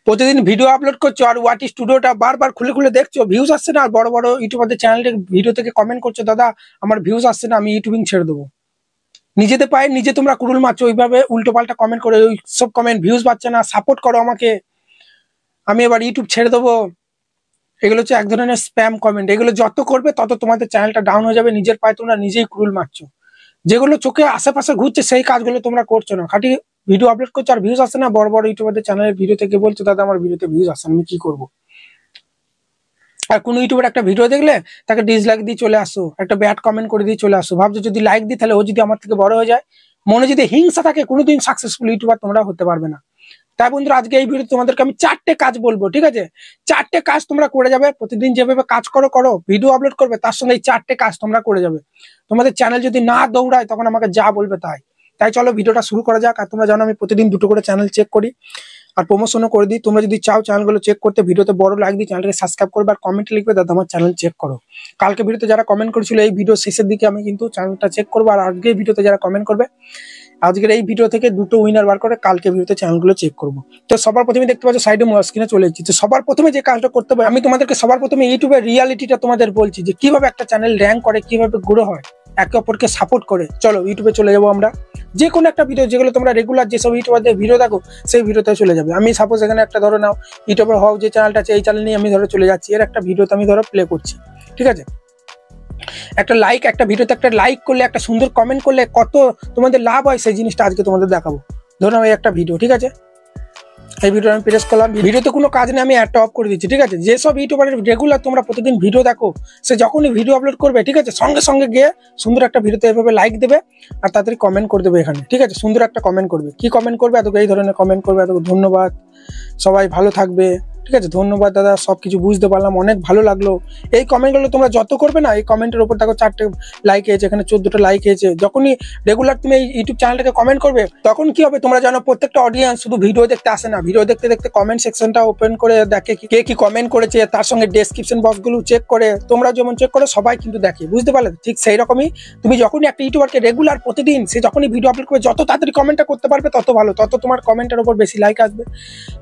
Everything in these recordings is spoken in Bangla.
প্রতিদিন ভিডিও আপলোড করছো আর ওয়াটি স্টুডিওটা বারবার খুলে খুলে দেখছো, ভিউজ আসছে না। আর বড় বড় ইউটিউবারদের চ্যানেলে ভিডিও থেকে কমেন্ট করছো, দাদা আমার ভিউজ আসছে না, আমি ইউটিউবিং ছেড়ে দেবো। নিজেদের পায়ে নিজে তোমরা কুড়ুল মারছো, ওইভাবে উল্টো পাল্টা কমেন্ট করে, ওই সব কমেন্ট ভিউজ পাচ্ছে না, সাপোর্ট করো আমাকে, আমি এবার ইউটিউব ছেড়ে দেবো। এগুলো হচ্ছে এক ধরনের স্প্যাম কমেন্ট। এগুলো যত করবে তত তোমাদের চ্যানেলটা ডাউন হয়ে যাবে। নিজের পায়ে তোমরা নিজেই কুড়ুল মারছো। যেগুলো চোখে আশেপাশে ঘুরছে সেই কাজগুলো তোমরা করছো না, খাঁটি ভিডিও আপলোড করছো আর ভিউজ আসছে না। বড় বড় ইউটিউবারদের চ্যানেলের ভিডিও থেকে বলছো, দাদা আমার ভিডিওতে ভিউজ আসছে, আমি কি করবো? আর কোনো ইউটিউবার একটা ভিডিও দেখলে তাকে ডিসলাইক দিয়ে চলে আসো, একটা ব্যাড কমেন্ট করে দিয়ে চলে আসো, ভাবছো যদি লাইক দিই তাহলে ও যদি আমার থেকে বড় হয়ে যায়। মনে যদি হিংসা থাকে, কোনোদিন সাকসেসফুল ইউটিউবার তোমরা হতে পারবে না। তাই বন্ধুরা, আজকে এই ভিডিও তোমাদেরকে আমি 4টে কাজ বলবো, ঠিক আছে? 4টে কাজ তোমরা করে যাবে। প্রতিদিন যেভাবে কাজ করো ভিডিও আপলোড করবে, তার সঙ্গে এই 4টে কাজ তোমরা করে যাবে। তোমাদের চ্যানেল যদি না দৌড়ায় তখন আমাকে যা বলবে তাই। তাই চলো ভিডিওটা শুরু করা যাক। আর তোমরা জানো আমি প্রতিদিন 2টো করে চ্যানেল চেক করি আর প্রমোশনও করে দিই। তোমরা যদি চাও চ্যানেলগুলো চেক করতে, ভিডিওতে বড় লাইক দিয়ে চ্যানেলটাকে সাবস্ক্রাইব করবে আর কমেন্টে লিখবে, দাদা আমার চ্যানেল চেক করো। কালকে ভিডিওতে যারা কমেন্ট করেছিল, এই ভিডিও শেষের দিকে আমি কিন্তু চ্যানেলটা চেক করবো। আর আজকের ভিডিওতে যারা কমেন্ট করবে, আজকের এই ভিডিও থেকে 2টো উইনার বার করে কালকে ভিডিওতে চ্যানেলগুলো চেক করবো। তো সবার প্রথমে দেখতে পাচ্ছ সাইডে স্ক্রিনে চলে এসেছি। তো সবার প্রথমে যে কাজটা করতে হবে, আমি তোমাদেরকে সবার প্রথমে ইউটিউবের রিয়ালিটিটা তোমাদের বলছি, যে কিভাবে একটা চ্যানেল র্যাঙ্ক করে, কিভাবে গ্রো হয়, একে অপরকে সাপোর্ট করে। চলো ইউটিউবে চলে যাবো আমরা। যে কোনো একটা ভিডিও, যেগুলো তোমরা রেগুলার যেসব ইউটিউবারদের ভিডিও দেখো সেই ভিডিওতে চলে যাবে। আমি সাপোজ এখানে একটা ধরো নাও, ইউটিউবার হও যে চ্যানেলটা আছে, এই চ্যানেল নিয়ে আমি ধরো চলে যাচ্ছি। এর একটা ভিডিওতে আমি ধরো প্লে করছি, ঠিক আছে? একটা লাইক, একটা ভিডিওতে একটা লাইক করলে, একটা সুন্দর কমেন্ট করলে কত তোমাদের লাভ হয়, সেই জিনিসটা আজকে তোমাদের দেখাবো। ধরুন এই একটা ভিডিও, ঠিক আছে? এই ভিডিও আমি প্রেস করলাম, ভিডিওতে কোনো কাজ নেই, আমি অ্যাডটা অফ করে দিচ্ছি, ঠিক আছে? যেসব ইউটিউবারের রেগুলার তোমরা প্রতিদিন ভিডিও দেখো, সে যখনই ভিডিও আপলোড করবে, ঠিক আছে, সঙ্গে সঙ্গে গিয়ে সুন্দর একটা ভিডিওতে এভাবে লাইক দেবে আর তাড়াতাড়ি কমেন্ট করে দেবে এখানে, ঠিক আছে? সুন্দর একটা কমেন্ট করবে। কি কমেন্ট করবে? এতকে এই ধরনের কমেন্ট করবে, এতকে ধন্যবাদ, সবাই ভালো থাকবে, ঠিক আছে, ধন্যবাদ দাদা, সবকিছু বুঝতে পারলাম, অনেক ভালো লাগলো। এই কমেন্টগুলো তোমরা যত করবে না, এই কমেন্টের উপর দেখো 4টে লাইক হয়েছে, এখানে 14টা লাইক হয়েছে। যখনই রেগুলার তুমি এই ইউটিউব চ্যানেলটাকে কমেন্ট করবে, তখন কি হবে তোমরা জানো, প্রত্যেকটা অডিয়েন্স শুধু ভিডিও দেখতে আসে না, ভিডিও দেখতে দেখতে কমেন্ট সেকশনটা ওপেন করে দেখে কে কি কমেন্ট করেছে, তার সঙ্গে ডেসক্রিপশন বক্সগুলো চেক করে। তোমরা যেমন চেক করো, সবাই কিন্তু দেখে, বুঝতে পারলে? ঠিক সেই রকমই তুমি যখনই একটা ইউটিউবারকে রেগুলার প্রতিদিন সে যখনই ভিডিও আপলোড করবে, যত তাড়াতাড়ি কমেন্টটা করতে পারবে তত ভালো, তত তোমার কমেন্টের উপর বেশি লাইক আসবে,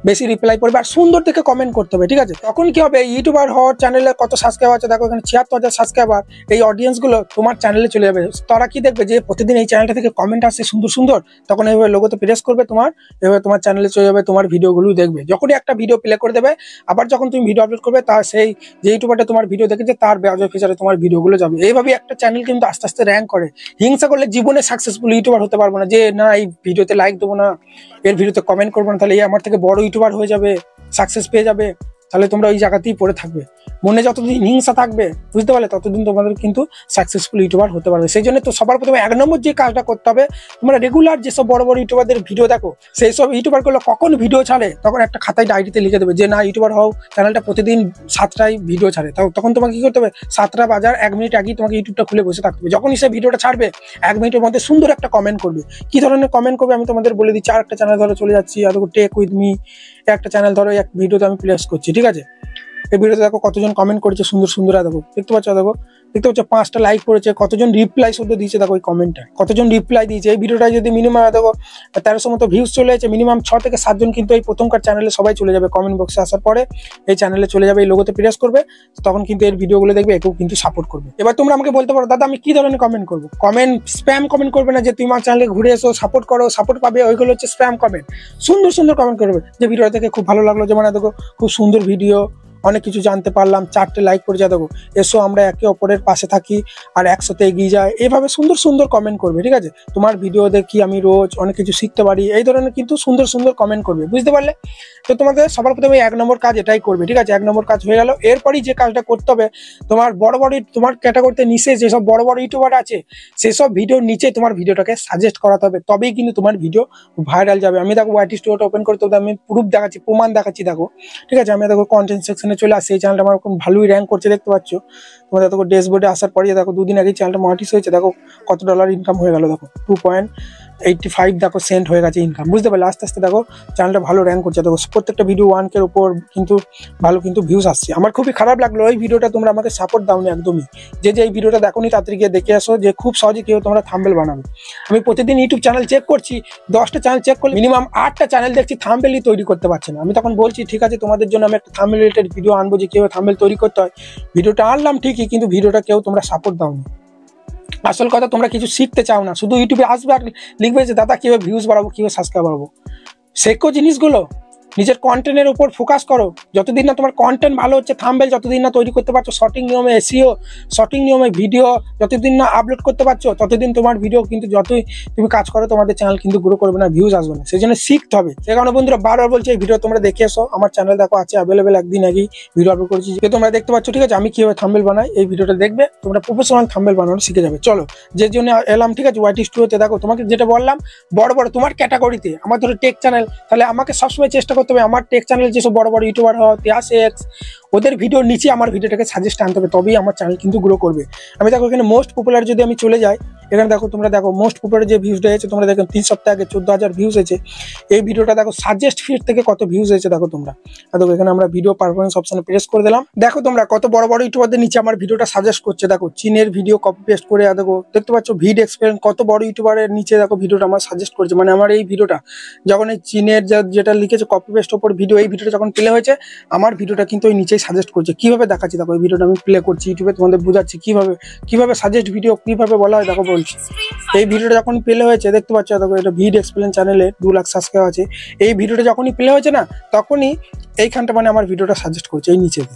বেশি রিপ্লাই করবে, আর সুন্দর থেকে কমেন্ট করতে হবে, ঠিক আছে? তখন কি হবে, ইউটিউবার হওয়ার চ্যানেলে কত সাবস্ক্রাইবার আছে দেখো, এখানে 76,000 সাবস্ক্রাইবার। এই অডিয়েন্স গুলো তোমার চ্যানেলে চলে যাবে। তারা কি দেখবে, যে প্রতিদিন এই চ্যানেলটা থেকে কমেন্ট আসছে সুন্দর সুন্দর, তখন এইভাবে লোগোতে প্রেস করবে তোমার, এভাবে তোমার চ্যানেলে চলে যাবে, তোমার ভিডিওগুলো দেখবে। যখনই একটা ভিডিও প্লে করে দেবে, আবার যখন তুমি ভিডিও আপলোড করবে, তার সেই যে ইউটিউবারটা তোমার ভিডিও দেখেছে তার ব্রাউজার ফিচারে তোমার ভিডিওগুলো যাবে। এইভাবে একটা চ্যানেল কিন্তু আস্তে আস্তে র্যাঙ্ক করে। হিংসা করলে জীবনে সাকসেসফুল ইউটিউবার হতে পারবো না, যে না এই ভিডিওতে লাইক দেবো না, এর ভিডিওতে কমেন্ট করবো না, তাহলে এই আমার থেকে বড় ইউটিউবার হয়ে যাবে, সাকসেস পেয়ে যাবে। তাহলে তোমরা ওই জায়গাতেই পড়ে থাকবে। মনে যতদিন হিংসা থাকবে, বুঝতে পারলে, ততদিন তোমাদের কিন্তু সাকসেসফুল ইউটিউবার হতে পারবে। সেই জন্য তো সবার প্রথমে 1 নম্বর যে কাজটা করতে হবে, তোমরা রেগুলার যেসব বড় বড় ইউটিউবারদের ভিডিও দেখো, সেই সব ইউটিউবারগুলো কখন ভিডিও ছাড়ে, তখন একটা খাতায় ডায়েরিতে লিখে দেবে যে না, ইউটিউবার হও, চ্যানেলটা প্রতিদিন 7টায় ভিডিও ছাড়ে। তখন তোমাকে কি করতে হবে, 7টা বাজার 1 মিনিট আগেই তোমাকে ইউটিউবটা খুলে বসে থাকতে হবে। যখনই সে ভিডিওটা ছাড়বে, 1 মিনিটের মধ্যে সুন্দর একটা কমেন্ট করবে। কি ধরনের কমেন্ট করবে আমি তোমাদের বলে দিচ্ছি। আর একটা চ্যানেল ধরো চলে যাচ্ছি, আর টেক উইথ মি, একটা চ্যানেল ধরো এক ভিডিওতে আমি প্লেস করছি, ঠিক আছে? এই ভিডিওতে দেখো কতজন কমেন্ট করেছে সুন্দর সুন্দর, দেখো দেখতে পাচ্ছ, দেখো 5টা লাইক করেছে, কতজন রিপ্লাই শুধু দিয়েছে, দেখো এই কমেন্টটা কতজন রিপ্লাই দিয়েছে। এই ভিডিওটা যদি মিনিমাম দেখো 1300 মতো ভিউজ চলে যাচ্ছে, মিনিমাম 6 থেকে 7 জন কিন্তু এই প্রথমকার চ্যানেলে সবাই চলে যাবে। কমেন্ট বক্সে আসার পরে এই চ্যানেলে চলে যাবে, এই লোগোতে প্রেস করবে, তখন কিন্তু এর ভিডিওগুলো দেখবে, একেও কিন্তু সাপোর্ট করবে। এবার তোমরা আমাকে বলতে পারো, দাদা আমি কি ধরনের কমেন্ট করবো? কমেন্ট স্প্যাম কমেন্ট করবে না, যে তুমি আমার চ্যানেলে ঘুরে এসো, সাপোর্ট করো, সাপোর্ট পাবে, ওইগুলো হচ্ছে স্প্যাম কমেন্ট। সুন্দর সুন্দর কমেন্ট করবে, যে ভিডিওটা থেকে খুব ভালো লাগলো, যেমন দেখো খুব সুন্দর ভিডিও, অনেক কিছু জানতে পারলাম, 4টে লাইক করে যা, দেখো এসো আমরা একে অপরের পাশে থাকি আর একসাথে এগিয়ে যায়। এভাবে সুন্দর সুন্দর কমেন্ট করবে, ঠিক আছে? তোমার ভিডিও দেখি আমি রোজ অনেক কিছু শিখতে পারি, এই ধরনের কিন্তু সুন্দর সুন্দর কমেন্ট করবে, বুঝতে পারলে? তো তোমাদের সবার প্রথমে 1 নম্বর কাজ এটাই করবে, ঠিক আছে? 1 নম্বর কাজ হয়ে গেল। এরপরই যে কাজটা করতে হবে, তোমার বড় বড়, তোমার ক্যাটাগরিতে নিচে যেসব বড় বড় ইউটিউবার আছে, সেসব ভিডিওর নিচে তোমার ভিডিওটাকে সাজেস্ট করাতে হবে, তবেই কিন্তু তোমার ভিডিও ভাইরাল যাবে। আমি দেখো ওয়াইটি স্টুডিওটা ওপেন করতে আমি প্রুফ দেখাচ্ছি, প্রমাণ দেখাচ্ছি, দেখো, ঠিক আছে? আমি দেখো কন্টেন্ট সেকশনে চলে আসছি, এই চ্যানেলটা আমার ভালোই র্যাঙ্ক করছে, দেখতে পাচ্ছ। তোমাদের দেখো ড্যাশবোর্ডে আসার পরে দেখো 2 দিন আগে চ্যানেলটা মনিটাইজ হয়েছে, দেখো কত ডলার ইনকাম হয়ে গেল, দেখো 85 দেখো সেন্ট হয়ে গেছে ইনকাম, বুঝতে পারলে? আস্তে আস্তে দেখো চ্যানেলটা ভালো র্যাঙ্ক করছে, দেখো প্রত্যেকটা ভিডিও 1K উপর কিন্তু ভালো কিন্তু ভিউজ আসছে। আমার খুবই খারাপ লাগলো এই ভিডিওটা তোমরা আমাকে সাপোর্ট দাওনি একদমই। যে এই ভিডিওটা দেখোনি তাড়াতাড়ি গিয়ে দেখে আসো, যে খুব সহজে কেউ তোমরা থাম্বনেল বানাবে। আমি প্রতিদিন ইউটিউব চ্যানেল চেক করছি, 10টা চ্যানেল চেক করলে মিনিমাম 8টা চ্যানেল দেখছি থাম্বনেলই তৈরি করতে পারছে না। আমি তখন বলছি ঠিক আছে তোমাদের জন্য আমি একটা থাম্বনেল রিলেটেড ভিডিও আনবো, যে কীভাবে থাম্বনেল তৈরি করতে হয়। ভিডিওটা আনলাম ঠিকই, কিন্তু ভিডিওটা কেউ তোমরা সাপোর্ট দাওনি। আসল কথা তোমরা কিছু শিখতে চাও না, শুধু ইউটিউবে আসবে আর লিখবে যে দাদা কীভাবে ভিউজ বাড়াবো, কীভাবে সাবস্ক্রাইব বাড়াবো। শেখো জিনিসগুলো, নিজের কন্টেন্টের উপর ফোকাস করো। যতদিন না তোমার কন্টেন্ট ভালো হচ্ছে, থাম্বনেল যতদিন না তৈরি করতে পারছো সঠিক নিয়মে, এসইও সঠিক নিয়মে ভিডিও যতদিন না আপলোড করতে পারছো, ততদিন তোমার ভিডিও কিন্তু যতই তুমি কাজ করো তোমাদের চ্যানেল কিন্তু গ্রো করবে না, ভিউজ আসবে না। সেই জন্য শিখতে হবে। সে কারণে বন্ধুরা বারবার বলছি এই ভিডিও তোমরা দেখে এসো। আমার চ্যানেল দেখো আছে অ্যাভেলেবেল, একদিন আগেই ভিডিও আপলোড করেছি, যে তোমরা দেখতে পাচ্ছ। ঠিক আছে, আমি কীভাবে থাম্বনেল বানাই এই ভিডিওটা দেখবে, তোমরা প্রফেশনাল থাম্বনেল বানানো শিখে যাবে। চলো, যে জন্য এলাম, ঠিক আছে, ওয়াইটি স্টুডিওতে। দেখো তোমাকে যেটা বললাম, বড় বড় তোমার ক্যাটাগরিতে, আমার ধরো টেক চ্যানেল, তাহলে আমাকে সবসময় চেষ্টা করতে হবে আমার টেক চ্যানেল যেসব বড় বড় ইউটিউবার হয়, তিয়াসেক্স, ওদের ভিডিওর নিচে আমার ভিডিওটাকে সাজেস্ট আনতে হবে, তবেই আমার চ্যানেল কিন্তু গ্রো করবে। আমি দেখো এখানে মোস্ট পপুলার যদি আমি চলে যাই, এখানে দেখো তোমরা দেখো মোস্ট পপুলার যে ভিউজটা হয়েছে, তোমরা দেখো 3 সপ্তাহ আগে 14,000 ভিউজ হয়েছে। এই ভিডিওটা দেখো সাজেস্ট ফিড থেকে কত ভিউজ হয়েছে দেখো তোমরা। দেখো এখানে আমরা ভিডিও পারফরমেন্স অপশনে প্রেস করে দিলাম, দেখো তোমরা কত বড় বড় ইউটিউবারদের নিচে আমার ভিডিওটা সাজেস্ট করছে। দেখো চীনের ভিডিও কপি পেস্ট করে, দেখো দেখতে পাচ্ছ ভিড এক্সপেরিয়েন্স, কত বড় ইউটিউবারের নিচে দেখো ভিডিওটা আমার সাজেস্ট করছে। মানে আমার এই ভিডিওটা যখন এই চীনের যেটা লিখেছে কপি পেস্ট ওপর ভিডিও, এই ভিডিওটা যখন প্লে হয়েছে, আমার ভিডিওটা কিন্তু ওই নিচেই সাজেস্ট করছে। কিভাবে দেখাচ্ছি দেখো, এই ভিডিওটা আমি প্লে করছি ইউটিউবে, তোমাদের বোঝাচ্ছি কিভাবে সাজেস্ট ভিডিও কিভাবে বলা হয়। দেখো বলছি, এই ভিডিওটা যখন প্লে হয়েছে দেখতে পাচ্ছ, দেখো এটা ভিড এক্সপ্লেন চ্যানেলে 2 লাখ সাবস্ক্রাইব আছে। এই ভিডিওটা যখনই প্লে হয়েছে না, তখনই এইখানটা মানে আমার ভিডিওটা সাজেস্ট করছে এই নিচেতে,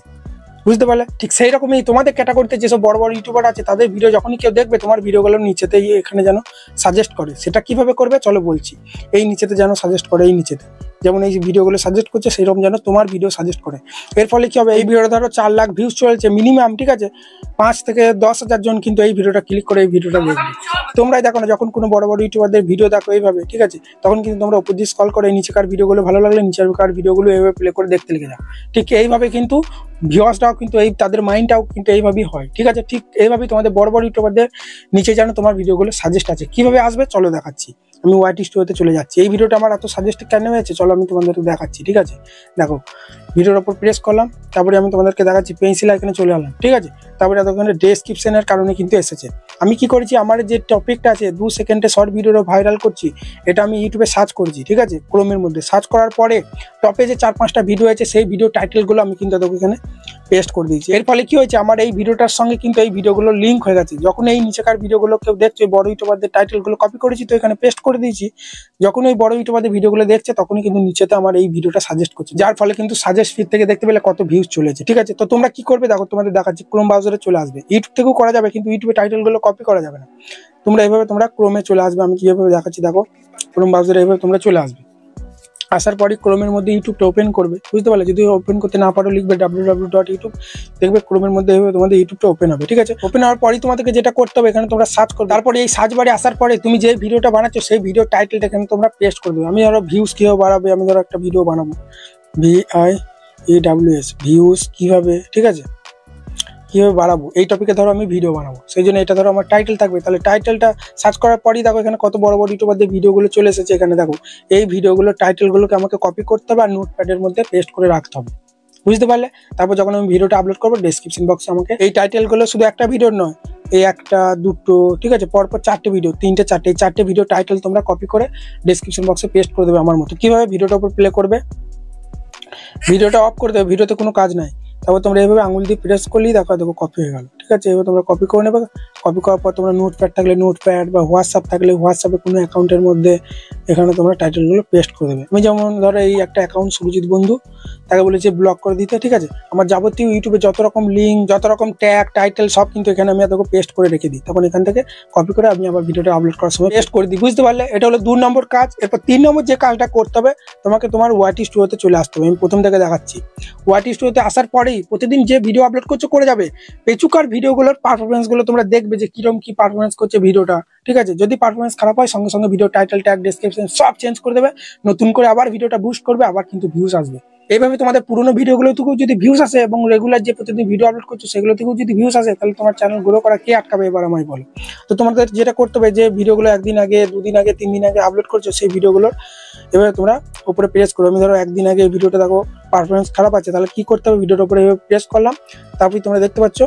বুঝতে পারলে? ঠিক সেই রকমই তোমাদের ক্যাটাগরিতে যেসব বড় বড় ইউটিউবার আছে, তাদের ভিডিও যখনই কেউ দেখবে, তোমার ভিডিওগুলো নিচেতেই এখানে যেন সাজেস্ট করে। সেটা কিভাবে করবে চলো বলছি। এই নিচেতে যেন সাজেস্ট করে, এই নিচেতে যেমন এই যে ভিডিওগুলো সাজেস্ট করছে, সেইরকম যেন তোমার ভিডিও সাজেস্ট করে। এর ফলে কি হবে, এই ভিডিওটা ধরো 4 লাখ ভিউজ চলছে মিনিমাম, ঠিক আছে, 5 থেকে 10,000 জন কিন্তু এই ভিডিওটা ক্লিক করে এই ভিডিওটা দেখবে। তোমরাই দেখো না, যখন কোনো বড় বড় ইউটিউবারদের ভিডিও দেখো এইভাবে, ঠিক আছে, তখন কিন্তু তোমরা উপর দিয়ে স্ক্রল করে নিচেকার ভিডিওগুলো ভালো লাগলে নিচেকার ভিডিওগুলো এইভাবে প্লে করে দেখতে লেগে যাও। ঠিক এইভাবে কিন্তু ভিউয়ার্সরাও কিন্তু এই তাদের মাইন্ডটাও কিন্তু এইভাবেই হয়, ঠিক আছে। ঠিক এইভাবেই তোমাদের বড় বড় ইউটিউবারদের নিচে যেন তোমার ভিডিওগুলো সাজেস্ট আছে। কিভাবে আসবে চলো দেখাচ্ছি। আমি ওয়াইটি স্টুডিওতে চলে যাচ্ছি। এই ভিডিওটা আমার এত সাজেস্ট কেন হয়েছে চলো আমি তোমাদেরকে দেখাচ্ছি, ঠিক আছে। দেখো ভিডিওর উপর প্রেস করলাম, তারপরে আমি তোমাদেরকে দেখাচ্ছি পেন্সিল আইকনে চলে এলাম, ঠিক আছে। তারপরে ওখানে ডেসক্রিপশনের কারণে কিন্তু এসেছে। আমি কি করেছি, আমার যে টপিকটা আছে 2 সেকেন্ডে শর্ট ভিডিওটা ভাইরাল করছি, এটা আমি ইউটিউবে সার্চ করেছি, ঠিক আছে, ক্রোমের মধ্যে সার্চ করার পরে টপে যে 4-5টা ভিডিও আছে, সেই ভিডিও টাইটেলগুলো আমি কিন্তু দেখো এখানে পেস্ট করে দিয়েছি। এর ফলে কি হয়েছে, আমার এই ভিডিওটার সঙ্গে কিন্তু এই ভিডিওগুলো লিঙ্ক হয়ে গেছে। যখন এই নিচেকার ভিডিওগুলো কেউ দেখছে, বড় ইউটিউবারদের টাইটেলগুলো কপি করেছি তো এখানে পেস্ট করে দিয়েছি, যখন ওই বড় ইউটিউবারদের ভিডিওগুলো দেখছে তখনই কিন্তু নিচেতে আমার এই ভিডিওটা সাজেস্ট করছে, যার ফলে কিন্তু সাজেস্ট ফিড থেকে দেখতে পেলে কত ভিউজ চলেছে, ঠিক আছে। তো তোমরা কি করবে দেখো, তোমাদের দেখাচ্ছি ক্রোম ব্রাউজারে চলে আসবে। ইউটিউব থেকেও করা যাবে, কিন্তু ইউটিউবে টাইটেলগুলো কপি করা যাবে না। তোমরা এইভাবে তোমরা ক্রোমে চলে আসবে, আমি কিভাবে দেখাচ্ছি দেখো। ক্রোম ব্রাউজারে এইভাবে তোমরা চলে আসবে, আসার পরে ক্রোমের মধ্যে ইউটিউবটা ওপেন করবে, বুঝতে পারলে। যদি ওপেন করতে না পারো লিখবে www.youtube, দেখবে ক্রোমের মধ্যে এইভাবে তোমাদের ইউটিউবটা ওপেন হবে, ঠিক আছে। ওপেন হওয়ার পরেই তোমাদেরকে যেটা করতে হবে, এখানে তোমরা সার্চ করবে। তারপরে এই সার্চ বারে আসার পরে তুমি যে ভিডিওটা বানাচ্ছ সেই ভিডিও টাইটেলটা এখানে তোমরা পেস্ট করে দেবে। আমি ধরো ভিউজ কীভাবে বাড়াবে, আমি ধরো একটা ভিডিও বানাবো, VIEWS ভিউজ কীভাবে, ঠিক আছে, কীভাবে বাড়াবো, এই টপিকে ধরো আমি ভিডিও বানাবো, সেই জন্য এটা ধরো আমার টাইটেল থাকবে। তাহলে টাইটেলটা সার্চ করার পরই দেখো এখানে কত বড় বড় ইউটিউবারদের ভিডিওগুলো চলে এসেছে। এখানে দেখো এই ভিডিওগুলো টাইটেলগুলোকে আমাকে কপি করতে হবে আর নোটপ্যাডের মধ্যে পেস্ট করে রাখতে হবে, বুঝতে পারলে। তারপর যখন আমি ভিডিওটা আপলোড করবো, ডেসক্রিপশন বক্সে আমাকে এই টাইটেলগুলো শুধু একটা ভিডিওর নয়, এই একটা দুটো, ঠিক আছে, পরপর 4টে ভিডিও, 3টে 4টে, এই 4টে ভিডিও টাইটেল তোমরা কপি করে ডেসক্রিপশন বক্সে পেস্ট করে দেবে আমার মতো। কিভাবে ভিডিওটার উপর প্লে করবে, ভিডিওটা অফ করে দেবে, ভিডিওতে কোনো কাজ নাই। তারপর তোমরা এইভাবে আঙুল দিয়ে প্রেস করলেই দেখো কপি হয়ে গেল, ঠিক আছে। এবার তোমরা কপি করে নেবে। কপি করার পর তোমরা নোটপ্যাড থাকলে নোটপ্যাড বা হোয়াটসঅ্যাপ থাকলে হোয়াটসঅ্যাপে কোনো অ্যাকাউন্টের মধ্যে এখানে তোমরা টাইটেলগুলো পেস্ট করে দেবে। আমি যেমন ধরো এই একটা অ্যাকাউন্ট সুরজিৎ বন্ধু, তাকে বলেছি ব্লক করে দিতে, ঠিক আছে। আমার যাবতীয় ইউটিউবে যত রকম লিঙ্ক, যত রকম ট্যাগ, টাইটেল সব কিন্তু এখানে আমি দেখো পেস্ট করে রেখে দিই। তখন এখান থেকে কপি করে আমি আবার ভিডিওটা আপলোড করার সময় পেস্ট করে দিই, বুঝতে পারলে। এটা হলো 2 নম্বর কাজ। এরপর 3 নম্বর যে কাজটা করতে হবে, তোমাকে তোমার ওয়াইটি স্টুডিওতে চলে আসতে হবে। আমি প্রথম থেকে দেখাচ্ছি। ওয়াইটি স্টুডিওতে আসার পরেই প্রতিদিন যে ভিডিও আপলোড করছো করে যাবে, পেছুকার ভিডিওগুলোর পারফরমেন্সগুলো তোমরা দেখবে যে কিরকম কি পারফরমেন্স করছে ভিডিওটা, ঠিক আছে। যদি পারফরমেন্স খারাপ হয় সঙ্গে সঙ্গে ভিডিও টাইটেল, ট্যাগ, ডেসক্রিপশন সব চেঞ্জ করে দেবে, নতুন করে আবার ভিডিওটা বুস্ট করবে, আবার কিন্তু ভিউজ আসবে। এইভাবে তোমাদের পুরোনো ভিডিওগুলো থেকেও যদি ভিউজ আসে এবং রেগুলার যে প্রতিদিন ভিডিও আপলোড করছো সেগুলো থেকেও যদি ভিউজ আসে, তাহলে তোমার চ্যানেল গ্রো করা কে আটকাবে এবার আমায় বলো। তো তোমাদের যেটা করতে হবে, যে ভিডিওগুলো একদিন আগে, 2 দিন আগে, 3 দিন আগে আপলোড করছো, সেই ভিডিওগুলোর এভাবে তোমরা উপরে প্রেস করো। আমি ধরো একদিন আগে এই ভিডিওটা দেখো পারফরমেন্স খারাপ আছে, তাহলে কি করতে হবে, ভিডিওটার উপরে এভাবে প্রেস করলাম। তারপরে তোমরা দেখতে পাচ্ছ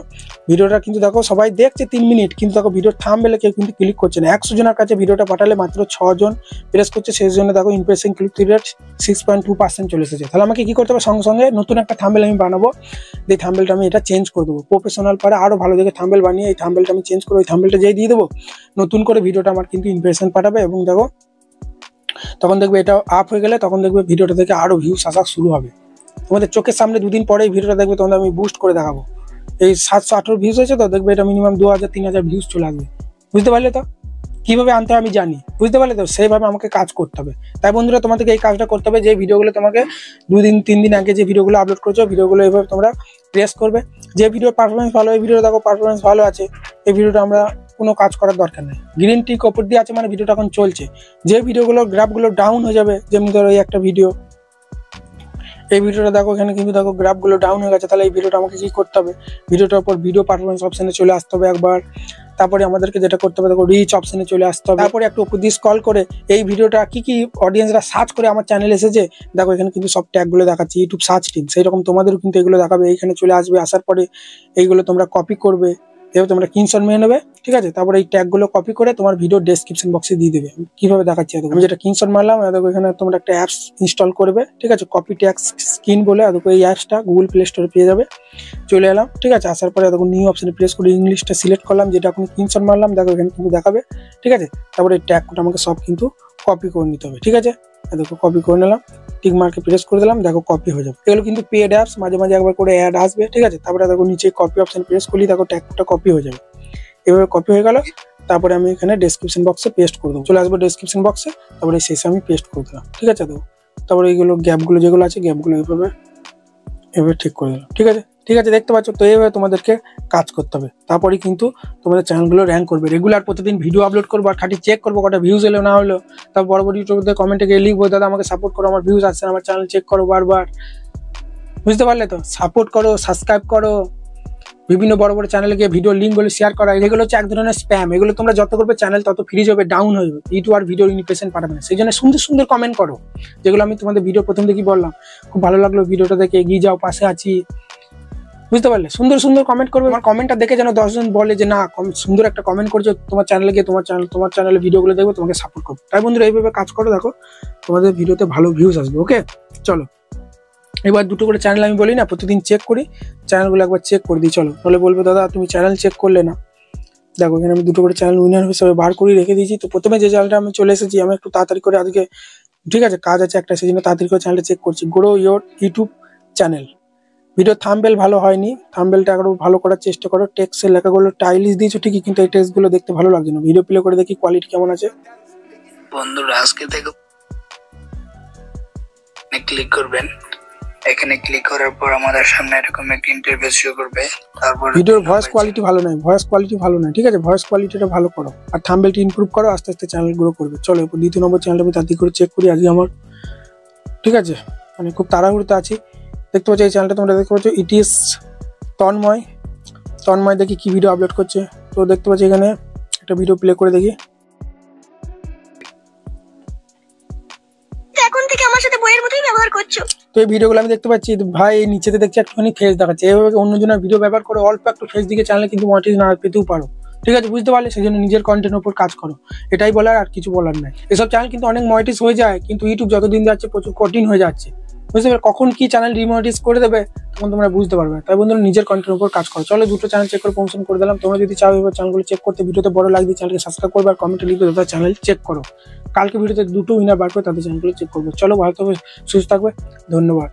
ভিডিওটা কিন্তু দেখো সবাই দেখছে 3 মিনিট, কিন্তু দেখো ভিডিওর থাম্বনেলে কেউ কিন্তু ক্লিক করছে না। 100 জনের কাছে ভিডিওটা পাঠালে মাত্র 6 জন প্রেস করছে, সেই জন্য দেখো ইমপ্রেশন ক্লিক রেট 6.2% চলে এসেছে। তাহলে আমাকে কি করতে হবে, সঙ্গে সঙ্গে নতুন একটা থাম্বনেল আমি বানাবো। এই থাম্বনেলটা আমি এটা চেঞ্জ করে দেবো, প্রফেশনাল পারে আরো ভালো দেখে থাম্বনেল বানিয়ে এই থাম্বনেলটা আমি চেঞ্জ করে ওই থাম্বনেলটা যেই দিয়ে দেবো, নতুন করে ভিডিওটা আমার কিন্তু ইমপ্রেশন পাঠাবে। এবং দেখো তখন দেখবে এটা আপ হয়ে গেলে তখন দেখবে ভিডিওটা থেকে আরো ভিউস আসা শুরু হবে। তোমাদের চোখের সামনে 2 দিন পরে এই ভিডিওটা দেখবে, তোমাদের আমি বুস্ট করে দেখাবো। এই 718 ভিউজ হয়েছে তো, দেখবে এটা মিনিমাম 2000-3000 ভিউজ চলে আসবে। বুঝতে পারলে তো কিভাবে আনতে হবে আমি জানি, বুঝতে পারলে তো সেইভাবে আমাকে কাজ করতে হবে। তাই বন্ধুরা তোমাদেরকে এই কাজটা করতে হবে, যে ভিডিওগুলো তোমাকে 2 দিন 3 দিন আগে যে ভিডিওগুলো আপলোড করছো, ভিডিওগুলো এইভাবে তোমরা প্রেস করবে। যে ভিডিওর পারফরমেন্স ভালো, এই ভিডিও দেখো পারফরমেন্স ভালো আছে, এই ভিডিওটা আমরা কোনো কাজ করার দরকার নেই, গ্রিন টিক ওপর দিয়ে আছে মানে ভিডিওটা এখন চলছে। যে ভিডিওগুলোর গ্রাফগুলো ডাউন হয়ে যাবে, যেমনি ধরো এই একটা ভিডিও, এই ভিডিওটা দেখো এখানে কিন্তু দেখো গ্রাফগুলো ডাউন হয়ে গেছে, তাহলে এই ভিডিওটা আমাকে কি করতে হবে, ভিডিওটার উপর ভিডিও পারফরমেন্স অপশনে চলে আসতে হবে একবার। তারপরে আমাদেরকে যেটা করতে হবে, দেখো রিচ অপশনে চলে আসতে হবে। তারপরে একটু উপর দিয়ে স্ক্রল করে এই ভিডিওটা কি কি অডিয়েন্সরা সার্চ করে আমার চ্যানেলে এসেছে, দেখো এখানে কিন্তু সব ট্যাগগুলো দেখাচ্ছে, ইউটিউব সার্চ টিম, সেই রকম তোমাদেরও কিন্তু এগুলো দেখাবে, এইখানে চলে আসবে। আসার পরে এইগুলো তোমরা কপি করবে, এবার তোমরা স্ক্রিনশট নিয়ে নেবে, ঠিক আছে। তারপরে এই ট্যাগগুলো কপি করে তোমার ভিডিও ডেসক্রিপশন বক্সে দিয়ে দেবে। কিভাবে দেখাচ্ছি আমি যেটা স্ক্রিনশট মারলাম, দেখো এখানে তোমরা একটা অ্যাপস ইনস্টল করবে, ঠিক আছে, কপি ট্যাগ স্ক্রিন বলে। দেখো এই অ্যাপসটা গুগল প্লে স্টোরে পেয়ে যাবে। চলে এলাম, ঠিক আছে। আসার পরে দেখো নিউ অপশনে প্রেস করে ইংলিশটা সিলেক্ট করলাম, যেটা এখন স্ক্রিনশট মারলাম, দেখো এখানে কিন্তু দেখাবে, ঠিক আছে। তারপরে এই ট্যাগটা আমাকে সব কিন্তু কপি করে নিতে হবে, ঠিক আছে। দেখো কপি করে নিলাম, টিক মার্কে প্রেস করে দিলাম, দেখো কপি হয়ে যাবে। এগুলো কিন্তু পেড অ্যাপস, মাঝে মাঝে একবার করে অ্যাড আসবে, ঠিক আছে। তারপরে দেখো নিচে কপি অপশন প্রেস করলি, দেখো ট্যাগটা কপি হয়ে যাবে। এভাবে কপি হয়ে গেল, তারপরে আমি এখানে ডেসক্রিপশন বক্সে পেস্ট করে দেবো, চলে আসবো ডেসক্রিপশন বক্সে। তারপরে শেষে আমি পেস্ট করে দিলাম, ঠিক আছে। দেখো তারপরে এইগুলো গ্যাপগুলো যেগুলো আছে, গ্যাপগুলো এভাবে ঠিক করে দিলাম, ঠিক আছে। ঠিক আছে, দেখতে পাচ্ছ তো এইভাবে তোমাদেরকে কাজ করতে হবে। তারপরে কিন্তু তোমাদের চ্যানেলগুলো র্যাঙ্ক করবে। রেগুলার প্রতিদিন ভিডিও আপলোড করবো আর খাটি চেক করবো কটা ভিউজ এলো না হলো। তারপর বড় বড় ইউটিউবারদের কমেন্টে গিয়ে লিখবো, দাদা আমাকে সাপোর্ট করো, আমার ভিউজ আসছে, আমার চ্যানেল চেক করো বারবার। বুঝতে পারলে তো, সাপোর্ট করো, সাবস্ক্রাইব করো, বিভিন্ন বড় বড় চ্যানেলে গিয়ে ভিডিও লিঙ্কগুলো শেয়ার করা, এগুলো হচ্ছে এক ধরনের স্প্যাম। এগুলো তোমরা যত করবে চ্যানেল তত ফ্রিজ হবে, ডাউন হয়ে যাবে, ইউটিউব আর ভিডিও ইমপ্রেশন পাঠাবে না। সেই জন্য সুন্দর সুন্দর কমেন্ট করো, যেগুলো আমি তোমাদের ভিডিও প্রথম থেকেই বললাম। খুব ভালো লাগলো ভিডিওটা দেখে, এগিয়ে যাও, পাশে আছি। বুঝতে পারলে, সুন্দর সুন্দর কমেন্ট করবে। আমার কমেন্টটা দেখে যেন 10 জন বলে যে না সুন্দর একটা কমেন্ট করছো, তোমার চ্যানেলে গিয়ে তোমার চ্যানেলে ভিডিওগুলো দেখবে, তোমাকে সাপোর্ট করবে। তাই বন্ধুরা এইভাবে কাজ করো, দেখো তোমাদের ভিডিওতে ভালো ভিউজ আসবে। ওকে চলো, এবার দুটো করে চ্যানেল আমি বলি না, প্রতিদিন চেক করি, চ্যানেলগুলো একবার চেক করে দিই। চলো, তাহলে বলবে দাদা তুমি চ্যানেল চেক করলে না। দেখো এখানে আমি দুটো করে চ্যানেল উইনার হিসেবে বার করে রেখে দিয়েছি। তো প্রথমে যে চ্যানেলটা আমি চলে এসেছি, আমি একটু তাড়াতাড়ি করে আজকে, ঠিক আছে, কাজ আছে একটা, সেই জন্য তাড়াতাড়ি করে চ্যানেলটা চেক করছি। Grow your YouTube channel. Video thumbnail ভালো হয়নি, থাম্বনেলটা আরো ভালো করার চেষ্টা করো। টেক্সটের লেখাগুলো টাইলিশ দিয়েছো ঠিকই, কিন্তু এই টেক্সটগুলো দেখতে ভালো লাগছে না। ভিডিও প্লে করে দেখি কোয়ালিটি কেমন আছে। বন্ধুরা আজকে থেকে ক্লিক করবেন, এখানে ক্লিক করার পর আমাদের সামনে এরকম একটা ইন্টারফেস শো করবে। তারপর ভিডিওর ভয়েস কোয়ালিটি ভালো নয়, ঠিক আছে, ভয়েস কোয়ালিটিটা ভালো করো আর থাম্বনেলটা ইমপ্রুভ করো, আস্তে আস্তে চ্যানেল গ্রো করবে। চলো এরপর দ্বিতীয় নম্বর চ্যানেলটা আমি তাড়াতাড়ি করে চেক করি আজকে আমার, ঠিক আছে, মানে খুব তাড়াহুড়োতে আছি। দেখতে পাচ্ছ এই চ্যানেলটা তোমরা দেখতে পাচ্ছ, ইট ইজ তন্ময় দেখি কি ভিডিও আপলোড করছে। তো দেখতে পাচ্ছি এখানে একটা ভিডিও প্লে করে দেখি। এখন থেকে আমার সাথে বইয়ের মতোই ব্যবহার করছো। তো এই ভিডিওগুলো আমি দেখতে পাচ্ছি ভাই, এই নিচেতে দেখছি একটুখানি ফেস দেখাচ্ছে। এইভাবে অন্যজনের ভিডিও ব্যবহার করে অল্প একটু ফেস দিকে চ্যানেলে কিন্তু মনিটাইজ না পেতেও পারো, ঠিক আছে, বুঝতে পারলে। সেই জন্য নিজের কন্টেন্টের উপর কাজ করো, এটাই বলার, আর কিছু বলার নাই। এসব চ্যানেল কিন্তু অনেক মনিটাইজ হয়ে যায়, কিন্তু ইউটিউব যতদিন যাচ্ছে প্রচুর কঠিন হয়ে যাচ্ছে, বুঝতে পারবে। কখন কি চ্যানেল ডিমনিটাইজ করে দেবে তখন তোমরা বুঝতে পারবে। তাই বন্ধুরা নিজের কন্টেন্টের উপর কাজ করো। চলো দুটো চ্যানেল চেক করে প্রমোশন করে দিলাম। তোমরা যদি চাও এবার চ্যানেলগুলো চেক করতে, ভিডিওতে বড় লাগবে, চ্যানেলকে সাবস্ক্রাইব করবে আর কমেন্টে লিখবে দাদা চ্যানেল চেক করো। কালকে ভিডিওতে দুটো উইনার বার করে তাদের চ্যানেলগুলো চেক করবে। চলো ভালো থাকবে, সুস্থ থাকবে, ধন্যবাদ।